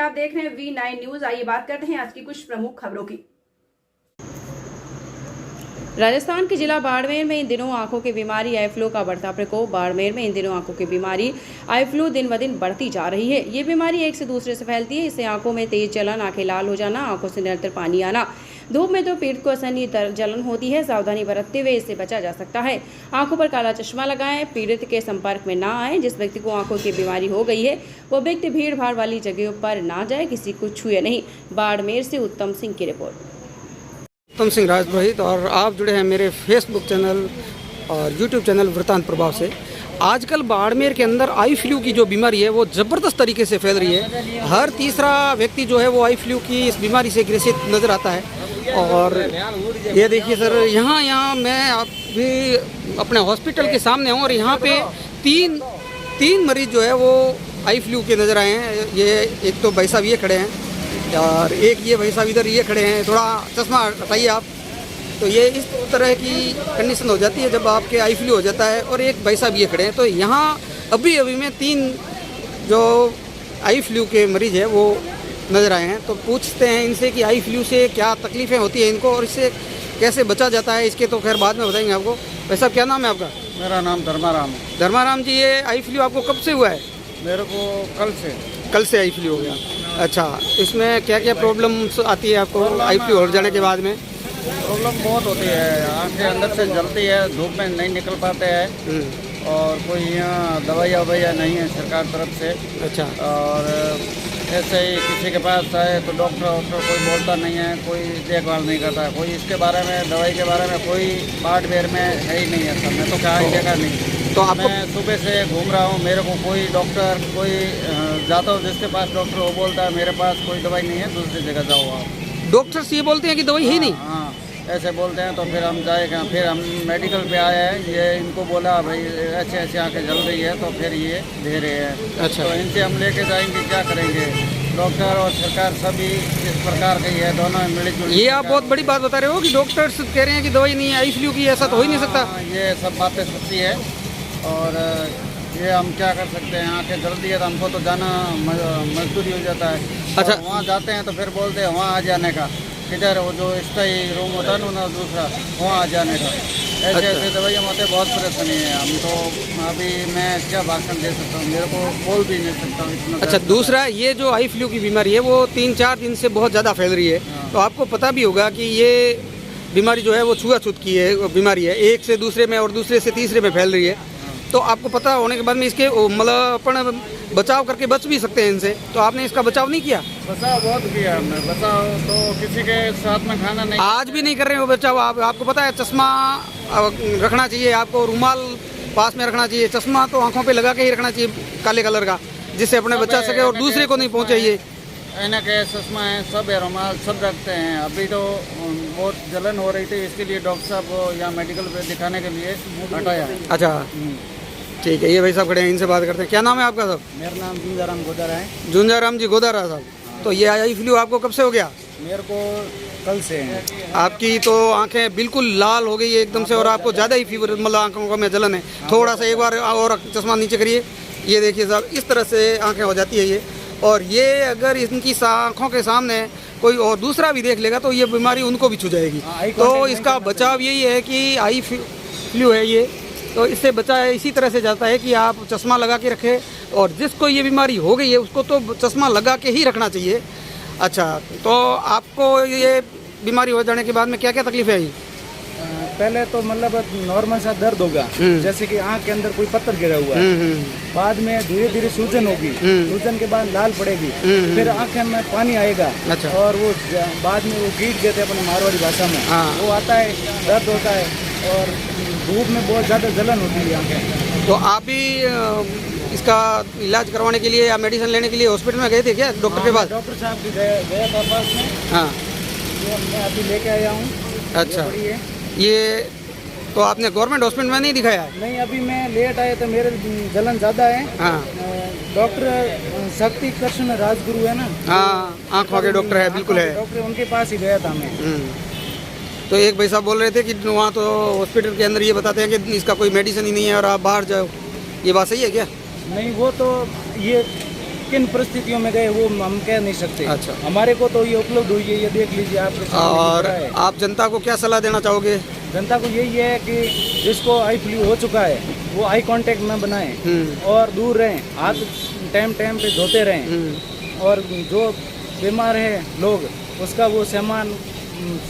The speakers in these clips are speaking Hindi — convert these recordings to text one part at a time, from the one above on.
आप देख रहे हैं V9 न्यूज। आइए बात करते हैं आज की कुछ प्रमुख खबरों की। राजस्थान के जिला बाड़मेर में इन दिनों आंखों की बीमारी आई फ्लू का बढ़ता प्रकोप। बाड़मेर में इन दिनों आंखों की बीमारी आई फ्लू दिन ब दिन बढ़ती जा रही है। ये बीमारी एक से दूसरे से फैलती है। इससे आंखों में तेज जलन, आंखें लाल हो जाना, आंखों से निरंतर पानी आना। धूप में तो पीड़ित को असहनीय जलन होती है। सावधानी बरतते हुए इससे बचा जा सकता है। आंखों पर काला चश्मा लगाएं, पीड़ित के संपर्क में ना आए। जिस व्यक्ति को आंखों की बीमारी हो गई है वो व्यक्ति भीड़ भाड़ वाली जगहों पर ना जाए, किसी को छुए नहीं। बाड़मेर से उत्तम सिंह की रिपोर्ट। उत्तम सिंह राजपुरोहित और आप जुड़े हैं मेरे फेसबुक चैनल और यूट्यूब चैनल वृतांत प्रभाव से। आजकल बाड़मेर के अंदर आई फ्लू की जो बीमारी है वो ज़बरदस्त तरीके से फैल रही है। हर तीसरा व्यक्ति जो है वो आई फ्लू की इस बीमारी से ग्रसित नज़र आता है। और ये देखिए सर, यहाँ मैं अभी अपने हॉस्पिटल के सामने हूँ और यहाँ पे तीन मरीज जो है वो आई फ्लू के नज़र आए हैं। ये एक तो भाई साहब ये खड़े हैं और एक ये भाई साहब इधर ये खड़े हैं। थोड़ा चश्मा हटाइए आप। तो ये इस तरह की कंडीशन हो जाती है जब आपके आई फ्लू हो जाता है। और एक भाई साहब ये खड़े हैं। तो यहाँ अभी में 3 जो आई फ्लू के मरीज है वो नज़र आए हैं। तो पूछते हैं इनसे कि आई फ्लू से क्या तकलीफ़ें होती हैं इनको और इससे कैसे बचा जाता है। इसके तो खैर बाद में बताएंगे आपको। भाई साहब क्या नाम है आपका? मेरा नाम धर्माराम। धर्माराम जी, ये आई फ्लू आपको कब से हुआ है? मेरे को कल से आई फ्लू हो गया। अच्छा, इसमें क्या क्या प्रॉब्लम्स आती है आपको आई फ्लू हो जाने के बाद में? प्रॉब्लम बहुत होती है। आंखें अंदर से जलती है, धूप में नहीं निकल पाते हैं और कोई यहाँ दवाइयाँ ववाइयाँ नहीं है सरकार तरफ से। अच्छा। और ऐसे ही किसी के पास आए तो डॉक्टर कोई बोलता नहीं है, कोई देखभाल नहीं करता है, कोई इसके बारे में दवाई के बारे में कोई बाड़मेर में है ही नहीं है सर। मैं तो कहाँ जगह नहीं। तो आपको मैं सुबह से घूम रहा हूँ, मेरे को कोई डॉक्टर कोई जाता हूँ जिसके पास डॉक्टर वो बोलता है मेरे पास कोई दवाई नहीं है, दूसरी जगह जाओ आप। डॉक्टर से ये बोलते हैं कि दवाई ही नहीं? हाँ, ऐसे बोलते हैं। तो फिर हम जाएगा, फिर हम मेडिकल पे आए हैं। ये इनको बोला भाई ऐसे ऐसे आके जल रही है तो फिर ये दे रहे हैं। अच्छा। तो इनसे हम लेके जाएंगे, क्या करेंगे? डॉक्टर और सरकार सभी इस प्रकार की है, दोनों मिलजुल। ये आप बहुत बड़ी बात बता रहे हो कि डॉक्टर्स कह रहे हैं कि दवाई नहीं है आई फ्लू की। ऐसा तो हो ही नहीं सकता। ये सब बातें सच्ची है और ये हम क्या कर सकते हैं। आके जल्दी है तो हमको तो जाना मजदूरी हो जाता है। अच्छा। वहाँ जाते हैं तो फिर बोलते हैं वहाँ आ जाने का, किधर वो जो स्थायी रूम होता है ना दूसरा, वहाँ आ जाने का। ऐसे ऐसे दवाइयाँ होते बहुत परेशानी है। हम तो अभी मैं क्या भाषण दे सकता हूँ, मेरे को बोल भी नहीं सकता हूँ इतना। अच्छा, दूसरा ये जो आई फ्लू की बीमारी है वो 3-4 दिन से बहुत ज़्यादा फैल रही है। तो आपको पता भी होगा कि ये बीमारी जो है वो छुआछूत की है बीमारी है। एक से दूसरे में और दूसरे से तीसरे में फैल रही है। तो आपको पता होने के बाद में इसके मतलब अपन बचाव करके बच भी सकते हैं इनसे। तो आपने इसका बचाव नहीं किया? बचाव बहुत किया हमने। बचाव तो किसी के साथ में खाना नहीं, आज भी नहीं कर रहे हो बचाव आप? आपको पता है चश्मा रखना चाहिए, आपको रुमाल पास में रखना चाहिए, चश्मा तो आंखों पे लगा के ही रखना चाहिए काले कलर का, जिससे अपने बचा सके और दूसरे को नहीं पहुँचे। ये ऐनक है, चश्मा है, सब है, रुमाल सब रखते हैं। अभी तो बहुत जलन हो रही थी, इसके लिए डॉक्टर साहब को यहाँ मेडिकल पे दिखाने के लिए हटाया। अच्छा, ठीक है। ये भाई साहब खड़े हैं, इनसे बात करते हैं। क्या नाम है आपका साहब? मेरा नाम झुंझाराम गोदारा है। झुंझाराम जी गोदारा साहब। तो ये आई फ्लू आपको कब से हो गया? मेरे को कल से है। आपकी तो आंखें बिल्कुल लाल हो गई है एकदम से और आपको ज़्यादा ही फीवर मतलब आंखों में जलन है। थोड़ा सा एक बार और चश्मा नीचे करिए। ये देखिए साहब, इस तरह से आंखें हो जाती है ये। और ये अगर इनकी आंखों के सामने कोई और दूसरा भी देख लेगा तो ये बीमारी उनको भी छू जाएगी। तो इसका बचाव यही है कि आई फ्लू है ये, तो इससे बचा इसी तरह से जाता है कि आप चश्मा लगा के रखें। और जिसको ये बीमारी हो गई है उसको तो चश्मा लगा के ही रखना चाहिए। अच्छा, तो आपको ये बीमारी हो जाने के बाद में क्या क्या तकलीफें आई? पहले तो मतलब नॉर्मल सा दर्द होगा, जैसे कि आंख के अंदर कोई पत्थर गिरा हुआ है। बाद में धीरे धीरे सूजन होगी, सूजन के बाद लाल पड़ेगी, फिर आंखें में पानी आएगा। अच्छा। और वो बाद में वो गीट कहते हैं अपने मारवाड़ी भाषा में। हाँ। वो आता है, दर्द होता है और धूप में बहुत ज़्यादा जलन होती है आंखें। तो आप भी इसका इलाज करवाने के लिए या मेडिसिन लेने के लिए हॉस्पिटल में गए थे क्या डॉक्टर के पास? डॉक्टर साहब भी गया था पास में। हाँ, ये मैं अभी लेके आया हूँ। अच्छा, ये तो आपने गवर्नमेंट हॉस्पिटल में नहीं दिखाया है? नहीं, अभी मैं लेट आया तो मेरे जलन ज़्यादा है। हाँ। डॉक्टर शक्ति कृष्ण राजगुरु है ना? हाँ, आँखों के डॉक्टर है, बिल्कुल है। डॉक्टर उनके पास ही गया था मैं। तो एक भाई साहब बोल रहे थे कि वहाँ तो हॉस्पिटल के अंदर ये बताते हैं कि इसका कोई मेडिसिन ही नहीं है और आप बाहर जाओ। ये बात सही है क्या? नहीं, वो तो ये किन परिस्थितियों में गए वो हम कह नहीं सकते। अच्छा। हमारे को तो ये उपलब्ध हुई है, ये देख लीजिए आपके सामने और दिख रहा है। आप जनता को क्या सलाह देना चाहोगे? जनता को यही है कि जिसको आई फ्लू हो चुका है वो आई कांटेक्ट न बनाएं और दूर रहें, हाथ टाइम टाइम पे धोते रहें, और जो बीमार है लोग उसका वो सामान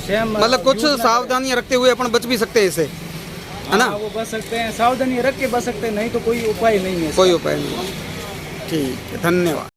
स्वयं मतलब कुछ यूज ना करें। सावधानियां रखते हुए अपन बच भी सकते हैं इससे, है ना? हाँ, वो बच सकते हैं, सावधानी रख के बच सकते हैं, नहीं तो कोई उपाय नहीं है इसका। कोई उपाय नहीं। ठीक है, धन्यवाद।